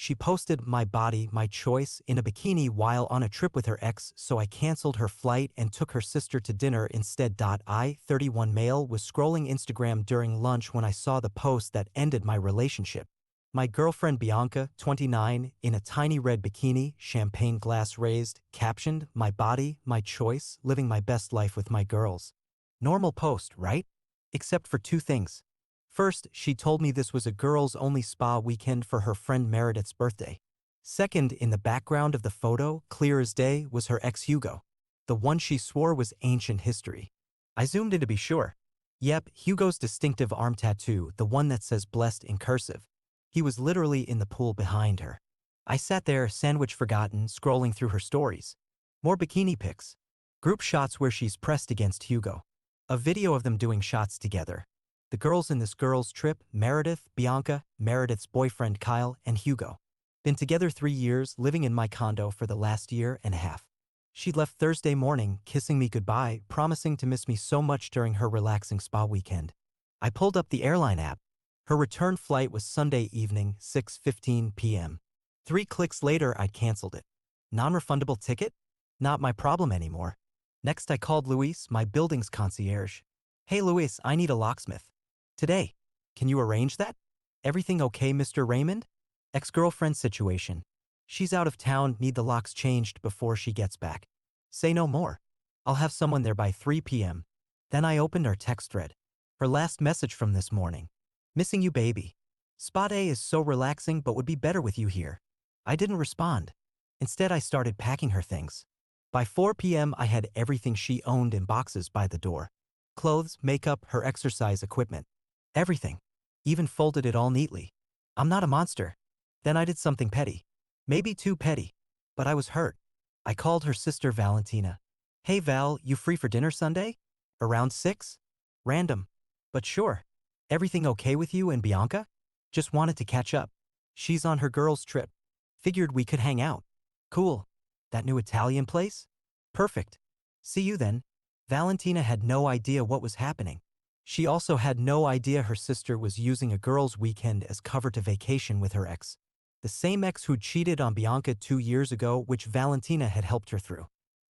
She posted "my body, my choice" in a bikini while on a trip with her ex, so I canceled her flight and took her sister to dinner instead. I, 31 male, was scrolling Instagram during lunch when I saw the post that ended my relationship. My girlfriend Bianca, 29, in a tiny red bikini, champagne glass raised, captioned, "My body, my choice, living my best life with my girls." Normal post, right? Except for two things. First, she told me this was a girls-only spa weekend for her friend Meredith's birthday. Second, in the background of the photo, clear as day, was her ex Hugo. The one she swore was ancient history. I zoomed in to be sure. Yep, Hugo's distinctive arm tattoo, the one that says blessed in cursive. He was literally in the pool behind her. I sat there, sandwich forgotten, scrolling through her stories. More bikini pics. Group shots where she's pressed against Hugo. A video of them doing shots together. The girls in this girls' trip, Meredith, Bianca, Meredith's boyfriend Kyle, and Hugo. Been together 3 years, living in my condo for the last year and a half. She left Thursday morning, kissing me goodbye, promising to miss me so much during her relaxing spa weekend. I pulled up the airline app. Her return flight was Sunday evening, 6:15 p.m. 3 clicks later, I'd canceled it. Non-refundable ticket? Not my problem anymore. Next, I called Luis, my building's concierge. "Hey Luis, I need a locksmith. Today. Can you arrange that?" "Everything okay, Mr. Raymond?" "Ex-girlfriend situation. She's out of town, need the locks changed before she gets back." "Say no more. I'll have someone there by 3 p.m. Then I opened our text thread. Her last message from this morning. "Missing you, baby. Spa day is so relaxing but would be better with you here." I didn't respond. Instead, I started packing her things. By 4 p.m. I had everything she owned in boxes by the door. Clothes, makeup, her exercise equipment. Everything. Even folded it all neatly. I'm not a monster. Then I did something petty. Maybe too petty. But I was hurt. I called her sister Valentina. "Hey Val, you free for dinner Sunday? Around 6? Random. But sure. Everything okay with you and Bianca? Just wanted to catch up. She's on her girls' trip. Figured we could hang out." "Cool. That new Italian place? Perfect. See you then." Valentina had no idea what was happening. She also had no idea her sister was using a girls' weekend as cover to vacation with her ex. The same ex who cheated on Bianca 2 years ago, which Valentina had helped her through.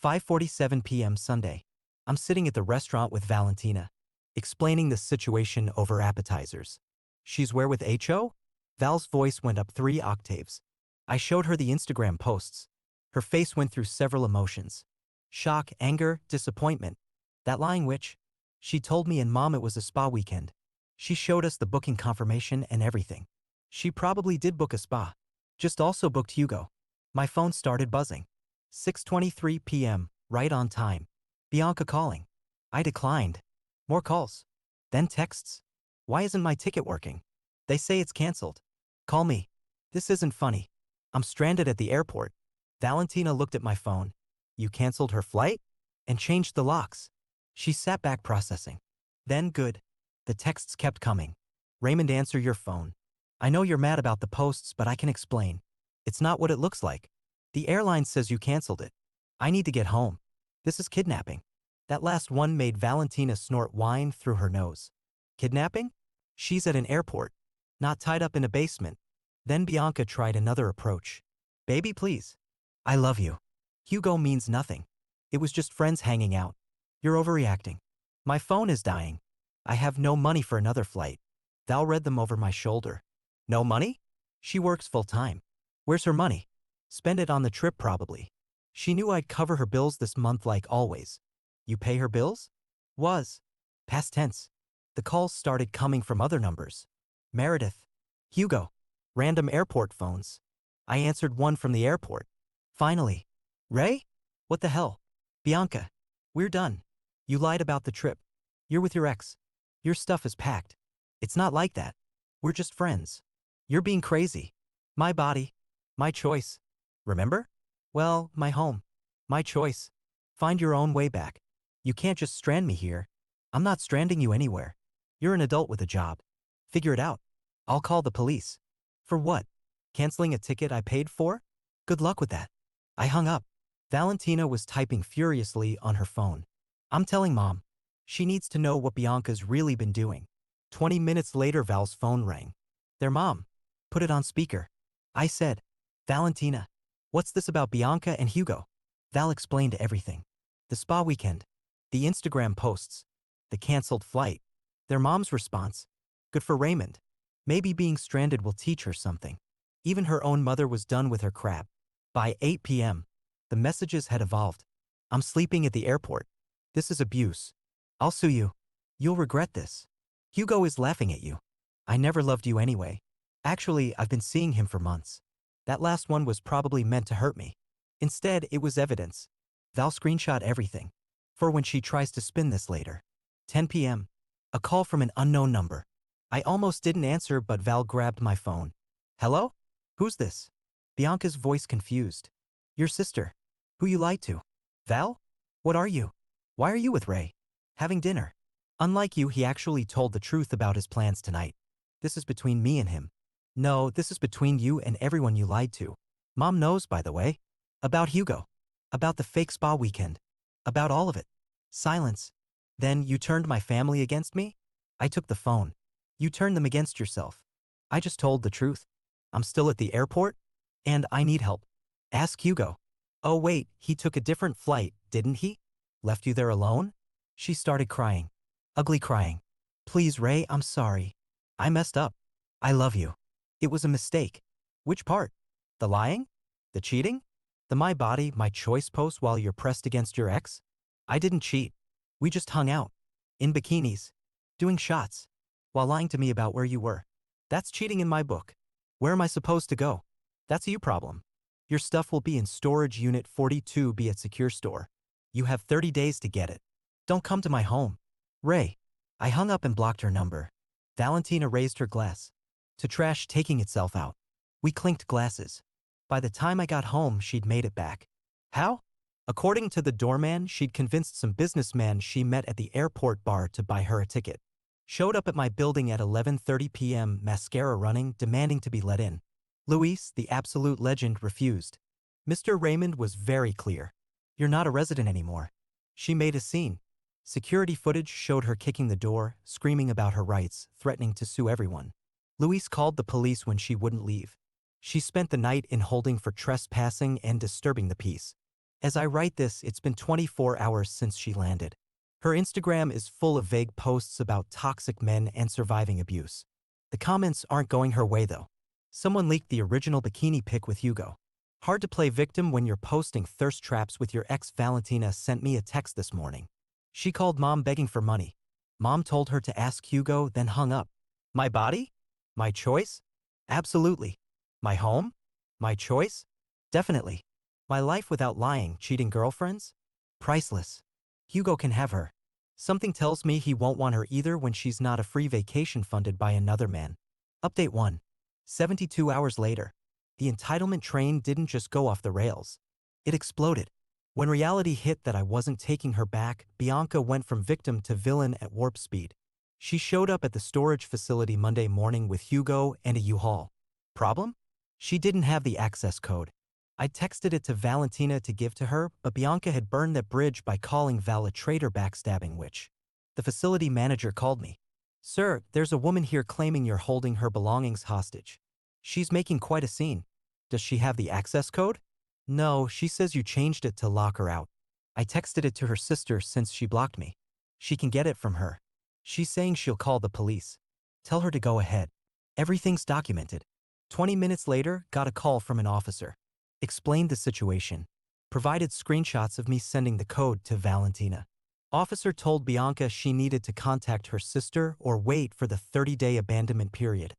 5:47 p.m. Sunday. I'm sitting at the restaurant with Valentina, explaining the situation over appetizers. "She's where with HO?" Val's voice went up 3 octaves. I showed her the Instagram posts. Her face went through several emotions. Shock, anger, disappointment. That lying witch. She told me and Mom it was a spa weekend. She showed us the booking confirmation and everything. She probably did book a spa. Just also booked Hugo. My phone started buzzing. 6:23 p.m., right on time. Bianca calling. I declined. More calls. Then texts. "Why isn't my ticket working? They say it's canceled. Call me. This isn't funny. I'm stranded at the airport." Valentina looked at my phone. "You canceled her flight?" "And changed the locks." She sat back processing. Then good. The texts kept coming. "Raymond, answer your phone. I know you're mad about the posts, but I can explain. It's not what it looks like. The airline says you canceled it. I need to get home. This is kidnapping." That last one made Valentina snort wine through her nose. Kidnapping? She's at an airport. Not tied up in a basement. Then Bianca tried another approach. "Baby, please. I love you. Hugo means nothing. It was just friends hanging out. You're overreacting. My phone is dying. I have no money for another flight." Val read them over my shoulder. "No money?" She works full-time. Where's her money? Spend it on the trip probably. She knew I'd cover her bills this month like always. You pay her bills? Was. Past tense. The calls started coming from other numbers. Meredith. Hugo. Random airport phones. I answered one from the airport. Finally. Ray? What the hell? Bianca. We're done. You lied about the trip. You're with your ex. Your stuff is packed. It's not like that. We're just friends. You're being crazy. My body. My choice. Remember? Well, my home. My choice. Find your own way back. You can't just strand me here. I'm not stranding you anywhere. You're an adult with a job. Figure it out. I'll call the police. For what? Canceling a ticket I paid for? Good luck with that. I hung up. Valentina was typing furiously on her phone. I'm telling Mom. She needs to know what Bianca's really been doing. 20 minutes later, Val's phone rang. Their mom. Put it on speaker. I said, Valentina, what's this about Bianca and Hugo? Val explained everything. The spa weekend, the Instagram posts, the canceled flight, their mom's response. Good for Raymond. Maybe being stranded will teach her something. Even her own mother was done with her crap. By 8 p.m., the messages had evolved. I'm sleeping at the airport. This is abuse. I'll sue you. You'll regret this. Hugo is laughing at you. I never loved you anyway. Actually, I've been seeing him for months. That last one was probably meant to hurt me. Instead, it was evidence. Val screenshot everything. For when she tries to spin this later. 10 p.m. A call from an unknown number. I almost didn't answer, but Val grabbed my phone. Hello? Who's this? Bianca's voice confused. Your sister. Who you lied to. Val? What are you? Why are you with Ray? Having dinner. Unlike you, he actually told the truth about his plans tonight. This is between me and him. No, this is between you and everyone you lied to. Mom knows, by the way. About Hugo. About the fake spa weekend. About all of it. Silence. Then you turned my family against me? I took the phone. You turned them against yourself. I just told the truth. I'm still at the airport, and I need help. Ask Hugo. Oh wait, he took a different flight, didn't he? Left you there alone? She started crying. Ugly crying. Please, Ray, I'm sorry. I messed up. I love you. It was a mistake. Which part? The lying? The cheating? The my body, my choice post while you're pressed against your ex? I didn't cheat. We just hung out. In bikinis. Doing shots. While lying to me about where you were. That's cheating in my book. Where am I supposed to go? That's a you problem. Your stuff will be in storage unit 42B at Secure Store. You have 30 days to get it. Don't come to my home. Ray. I hung up and blocked her number. Valentina raised her glass. To trash taking itself out. We clinked glasses. By the time I got home, she'd made it back. How? According to the doorman, she'd convinced some businessman she met at the airport bar to buy her a ticket. Showed up at my building at 11:30 p.m., mascara running, demanding to be let in. Luis, the absolute legend, refused. Mr. Raymond was very clear. You're not a resident anymore. She made a scene. Security footage showed her kicking the door, screaming about her rights, threatening to sue everyone. Luis called the police when she wouldn't leave. She spent the night in holding for trespassing and disturbing the peace. As I write this, it's been 24 hours since she landed. Her Instagram is full of vague posts about toxic men and surviving abuse. The comments aren't going her way though. Someone leaked the original bikini pic with Hugo. Hard to play victim when you're posting thirst traps with your ex. Valentina sent me a text this morning. She called Mom begging for money. Mom told her to ask Hugo, then hung up. My body? My choice? Absolutely. My home? My choice? Definitely. My life without lying, cheating girlfriends? Priceless. Hugo can have her. Something tells me he won't want her either when she's not a free vacation funded by another man. Update 1. 72 hours later. The entitlement train didn't just go off the rails. It exploded. When reality hit that I wasn't taking her back, Bianca went from victim to villain at warp speed. She showed up at the storage facility Monday morning with Hugo and a U-Haul. Problem? She didn't have the access code. I texted it to Valentina to give to her, but Bianca had burned that bridge by calling Val a traitor backstabbing witch. The facility manager called me. Sir, there's a woman here claiming you're holding her belongings hostage. She's making quite a scene. Does she have the access code? No, she says you changed it to lock her out. I texted it to her sister since she blocked me. She can get it from her. She's saying she'll call the police. Tell her to go ahead. Everything's documented. 20 minutes later, got a call from an officer. Explained the situation. Provided screenshots of me sending the code to Valentina. Officer told Bianca she needed to contact her sister or wait for the 30-day abandonment period.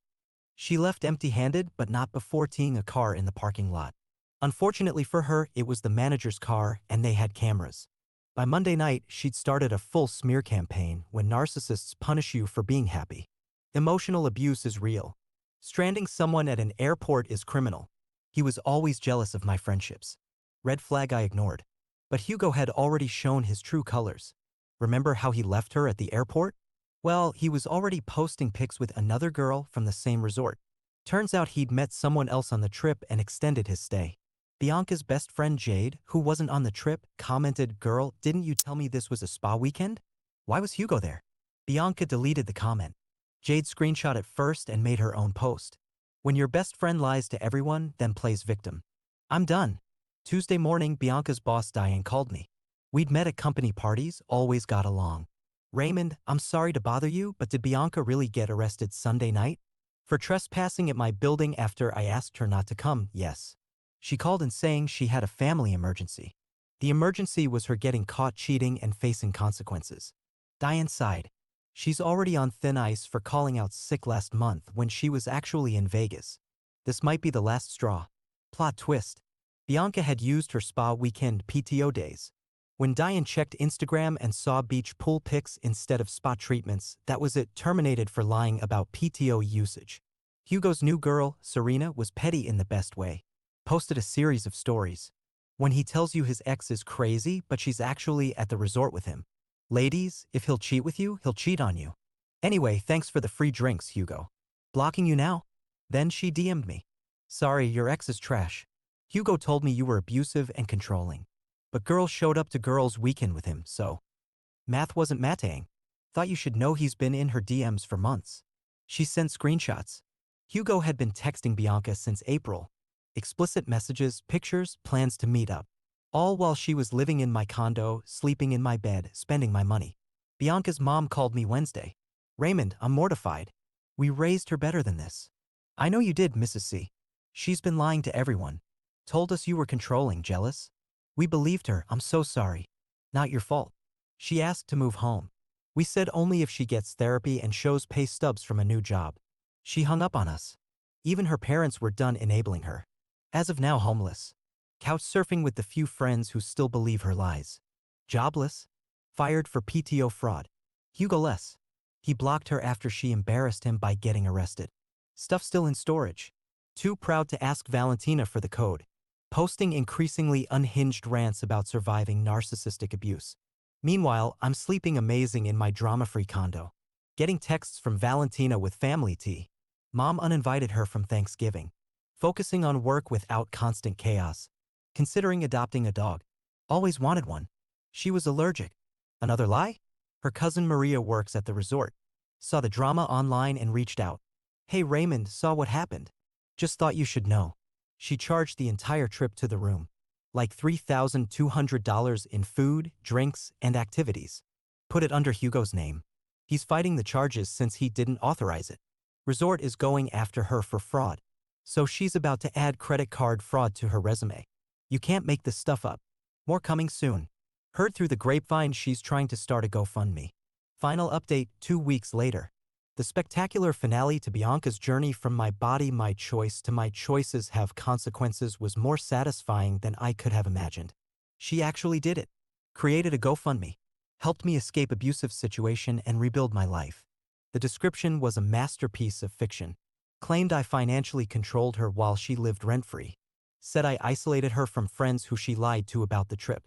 She left empty-handed, but not before seeing a car in the parking lot. Unfortunately for her, it was the manager's car and they had cameras. By Monday night, she'd started a full smear campaign when narcissists punish you for being happy. Emotional abuse is real. Stranding someone at an airport is criminal. He was always jealous of my friendships. Red flag I ignored. But Hugo had already shown his true colors. Remember how he left her at the airport? Well, he was already posting pics with another girl from the same resort. Turns out he'd met someone else on the trip and extended his stay. Bianca's best friend Jade, who wasn't on the trip, commented, "Girl, didn't you tell me this was a spa weekend? Why was Hugo there?" Bianca deleted the comment. Jade screenshot it first and made her own post. When your best friend lies to everyone, then plays victim. I'm done. Tuesday morning, Bianca's boss Diane called me. We'd met at company parties, always got along. Raymond, I'm sorry to bother you, but did Bianca really get arrested Sunday night? For trespassing at my building after I asked her not to come, yes. She called in saying she had a family emergency. The emergency was her getting caught cheating and facing consequences. Diane sighed. She's already on thin ice for calling out sick last month when she was actually in Vegas. This might be the last straw. Plot twist. Bianca had used her spa weekend PTO days. When Diane checked Instagram and saw beach pool pics instead of spa treatments, that was it, terminated for lying about PTO usage. Hugo's new girl, Serena, was petty in the best way. Posted a series of stories. When he tells you his ex is crazy, but she's actually at the resort with him. Ladies, if he'll cheat with you, he'll cheat on you. Anyway, thanks for the free drinks, Hugo. Blocking you now? Then she DM'd me. Sorry, your ex is trash. Hugo told me you were abusive and controlling. But girls showed up to girls' weekend with him, so. Math wasn't mathing. Thought you should know he's been in her DMs for months. She sent screenshots. Hugo had been texting Bianca since April. Explicit messages, pictures, plans to meet up. All while she was living in my condo, sleeping in my bed, spending my money. Bianca's mom called me Wednesday. Raymond, I'm mortified. We raised her better than this. I know you did, Mrs. C. She's been lying to everyone. Told us you were controlling, jealous. We believed her, I'm so sorry. Not your fault. She asked to move home. We said only if she gets therapy and shows pay stubs from a new job. She hung up on us. Even her parents were done enabling her. As of now, homeless. Couch surfing with the few friends who still believe her lies. Jobless. Fired for PTO fraud. Hugo less. He blocked her after she embarrassed him by getting arrested. Stuff still in storage. Too proud to ask Valentina for the code. Posting increasingly unhinged rants about surviving narcissistic abuse. Meanwhile, I'm sleeping amazing in my drama-free condo. Getting texts from Valentina with family tea. Mom uninvited her from Thanksgiving. Focusing on work without constant chaos. Considering adopting a dog. Always wanted one. She was allergic. Another lie? Her cousin Maria works at the resort. Saw the drama online and reached out. Hey Raymond, saw what happened. Just thought you should know. She charged the entire trip to the room. Like $3,200 in food, drinks, and activities. Put it under Hugo's name. He's fighting the charges since he didn't authorize it. Resort is going after her for fraud. So she's about to add credit card fraud to her resume. You can't make this stuff up. More coming soon. Heard through the grapevine she's trying to start a GoFundMe. Final update 2 weeks later. The spectacular finale to Bianca's journey from my body, my choice to my choices have consequences was more satisfying than I could have imagined. She actually did it. Created a GoFundMe. Helped me escape abusive situation and rebuild my life. The description was a masterpiece of fiction. Claimed I financially controlled her while she lived rent-free. Said I isolated her from friends who she lied to about the trip.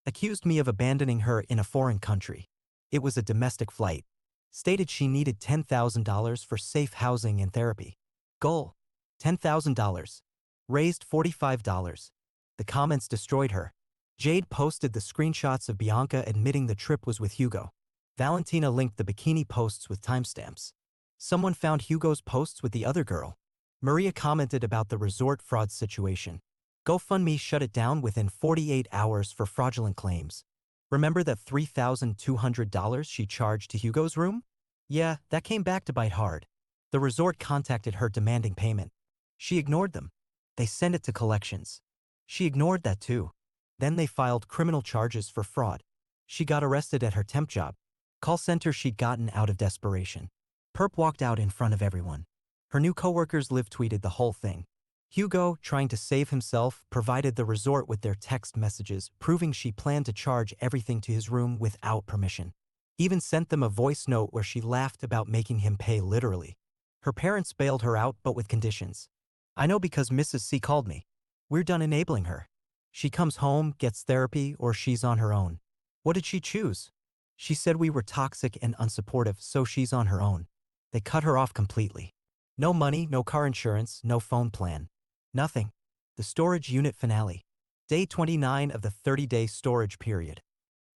Accused me of abandoning her in a foreign country. It was a domestic flight. Stated she needed $10,000 for safe housing and therapy. Goal: $10,000. Raised $45. The comments destroyed her. Jade posted the screenshots of Bianca admitting the trip was with Hugo. Valentina linked the bikini posts with timestamps. Someone found Hugo's posts with the other girl. Maria commented about the resort fraud situation. GoFundMe shut it down within 48 hours for fraudulent claims. Remember that $3,200 she charged to Hugo's room? Yeah, that came back to bite hard. The resort contacted her demanding payment. She ignored them. They sent it to collections. She ignored that too. Then they filed criminal charges for fraud. She got arrested at her temp job. Call center she'd gotten out of desperation. Perp walked out in front of everyone. Her new coworkers live tweeted the whole thing. Hugo, trying to save himself, provided the resort with their text messages, proving she planned to charge everything to his room without permission. Even sent them a voice note where she laughed about making him pay literally. Her parents bailed her out, but with conditions. I know because Mrs. C called me. We're done enabling her. She comes home, gets therapy, or she's on her own. What did she choose? She said we were toxic and unsupportive, so she's on her own. They cut her off completely. No money, no car insurance, no phone plan. Nothing. The storage unit finale. Day 29 of the 30-day storage period.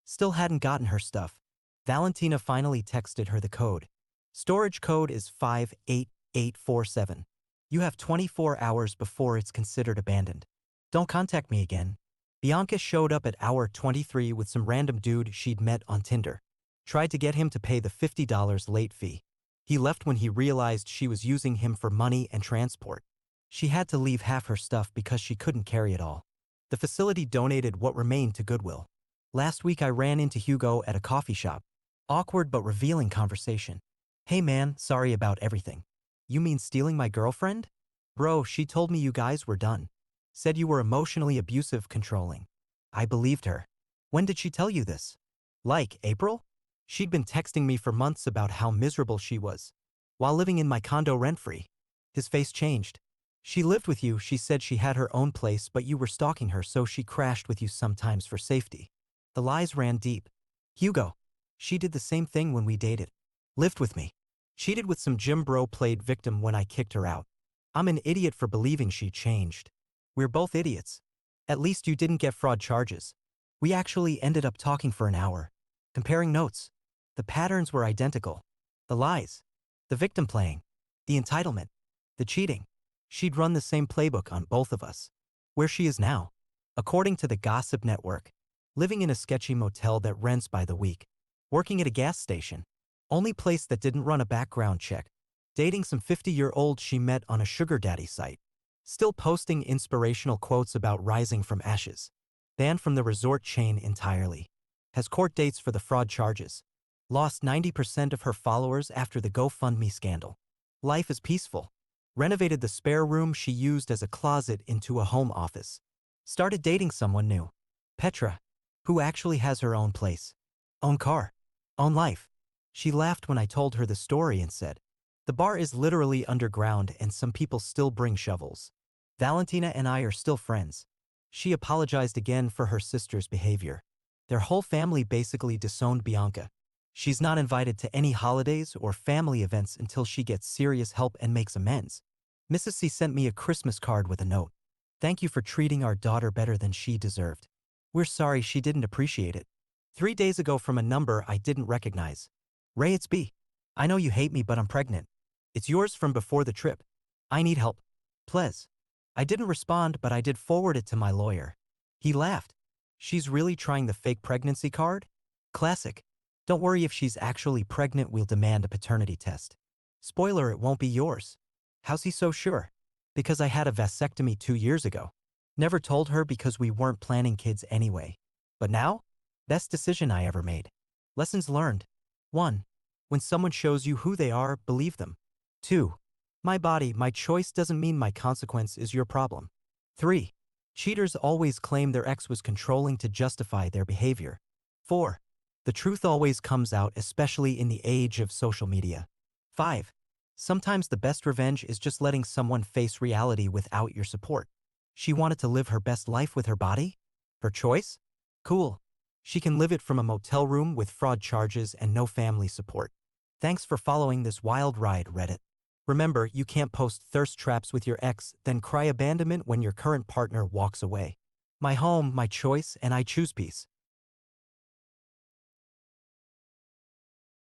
Still hadn't gotten her stuff. Valentina finally texted her the code. Storage code is 58847. You have 24 hours before it's considered abandoned. Don't contact me again. Bianca showed up at hour 23 with some random dude she'd met on Tinder. Tried to get him to pay the $50 late fee. He left when he realized she was using him for money and transport. She had to leave half her stuff because she couldn't carry it all. The facility donated what remained to Goodwill. Last week I ran into Hugo at a coffee shop. Awkward but revealing conversation. Hey man, sorry about everything. You mean stealing my girlfriend? Bro, she told me you guys were done. Said you were emotionally abusive, controlling. I believed her. When did she tell you this? Like, April? She'd been texting me for months about how miserable she was. While living in my condo rent-free. His face changed. She lived with you, she said she had her own place but you were stalking her so she crashed with you sometimes for safety. The lies ran deep. Hugo. She did the same thing when we dated. Lived with me. Cheated with some gym bro, played victim when I kicked her out. I'm an idiot for believing she changed. We're both idiots. At least you didn't get fraud charges. We actually ended up talking for an hour. Comparing notes. The patterns were identical. The lies. The victim playing. The entitlement. The cheating. She'd run the same playbook on both of us. Where she is now. According to the Gossip Network. Living in a sketchy motel that rents by the week. Working at a gas station. Only place that didn't run a background check. Dating some 50-year-old she met on a sugar daddy site. Still posting inspirational quotes about rising from ashes. Banned from the resort chain entirely. Has court dates for the fraud charges. Lost 90% of her followers after the GoFundMe scandal. Life is peaceful. Renovated the spare room she used as a closet into a home office. Started dating someone new. Petra. Who actually has her own place. Own car. Own life. She laughed when I told her the story and said, the bar is literally underground and some people still bring shovels. Valentina and I are still friends. She apologized again for her sister's behavior. Their whole family basically disowned Bianca. She's not invited to any holidays or family events until she gets serious help and makes amends. Mrs. C sent me a Christmas card with a note. Thank you for treating our daughter better than she deserved. We're sorry she didn't appreciate it. 3 days ago from a number I didn't recognize. Ray, it's B. I know you hate me but I'm pregnant. It's yours from before the trip. I need help. Please. I didn't respond but I did forward it to my lawyer. He laughed. She's really trying the fake pregnancy card? Classic. Don't worry, if she's actually pregnant we'll demand a paternity test. Spoiler, it won't be yours. How's he so sure? Because I had a vasectomy 2 years ago. Never told her because we weren't planning kids anyway. But now? Best decision I ever made. Lessons learned. 1. When someone shows you who they are, believe them. 2. My body, my choice doesn't mean my consequence is your problem. 3. Cheaters always claim their ex was controlling to justify their behavior. 4. The truth always comes out, especially in the age of social media. 5. Sometimes the best revenge is just letting someone face reality without your support. She wanted to live her best life with her body? Her choice? Cool. She can live it from a motel room with fraud charges and no family support. Thanks for following this wild ride, Reddit. Remember, you can't post thirst traps with your ex, then cry abandonment when your current partner walks away. My home, my choice, and I choose peace.